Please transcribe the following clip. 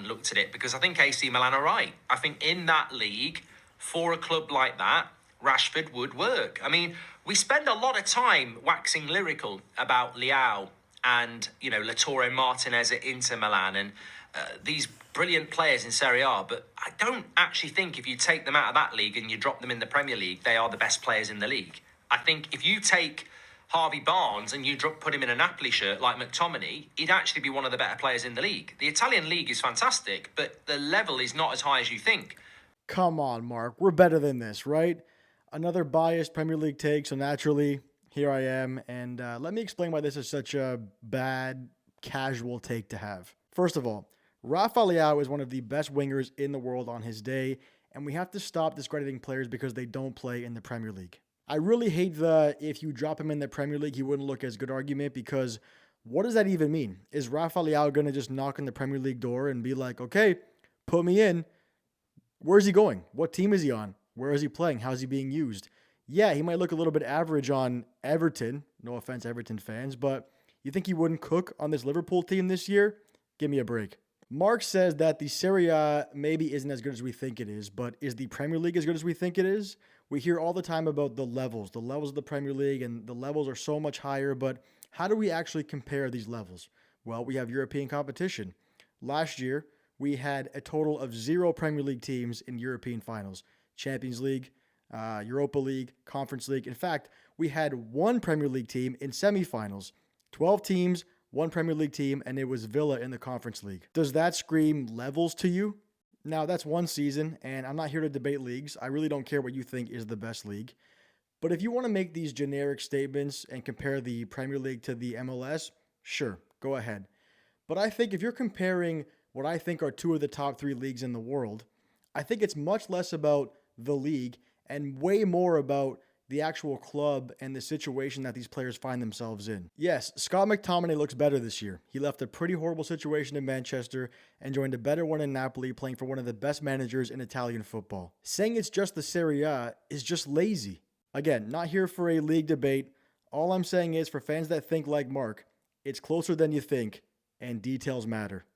and looked at it, because I think AC Milan are right. I think in that league, for a club like that, Rashford would work. I mean, we spend a lot of time waxing lyrical about Leao and, Lautaro Martinez at Inter Milan and these brilliant players in Serie A, but I don't actually think if you take them out of that league and you drop them in the Premier League, they are the best players in the league. I think if you take Harvey Barnes and you put him in a Napoli shirt like McTominay, he'd actually be one of the better players in the league. The Italian league is fantastic, but the level is not as high as you think. Come on, Mark. We're better than this, right? Another biased Premier League take, so naturally, here I am. And let me explain why this is such a bad, casual take to have. First of all, Rafa Leao is one of the best wingers in the world on his day, and we have to stop discrediting players because they don't play in the Premier League. I really hate the if you drop him in the Premier League, he wouldn't look as good argument, because what does that even mean? Is Rafa Leao going to just knock on the Premier League door and be like, okay, put me in? Where's he going? What team is he on? Where is he playing? How's he being used? Yeah, he might look a little bit average on Everton. No offense, Everton fans, but you think he wouldn't cook on this Liverpool team this year? Give me a break. Mark says that the Serie A maybe isn't as good as we think it is, but is the Premier League as good as we think it is? We hear all the time about the levels of the Premier League, and the levels are so much higher, but how do we actually compare these levels? Well, we have European competition. Last year, we had a total of 0 Premier League teams in European finals. Champions League, Europa League, Conference League. In fact, we had 1 Premier League team in semifinals. 12 teams, 1 Premier League team, and it was Villa in the Conference League. Does that scream levels to you? Now, that's one season, and I'm not here to debate leagues. I really don't care what you think is the best league. But if you want to make these generic statements and compare the Premier League to the MLS, sure, go ahead. But I think if you're comparing what I think are 2 of the top 3 leagues in the world, I think it's much less about the league and way more about the actual club and the situation that these players find themselves in. Yes, Scott McTominay looks better this year. He left a pretty horrible situation in Manchester and joined a better one in Napoli, playing for one of the best managers in Italian football. Saying it's just the Serie A is just lazy. Again, not here for a league debate. All I'm saying is, for fans that think like Mark, it's closer than you think, and details matter.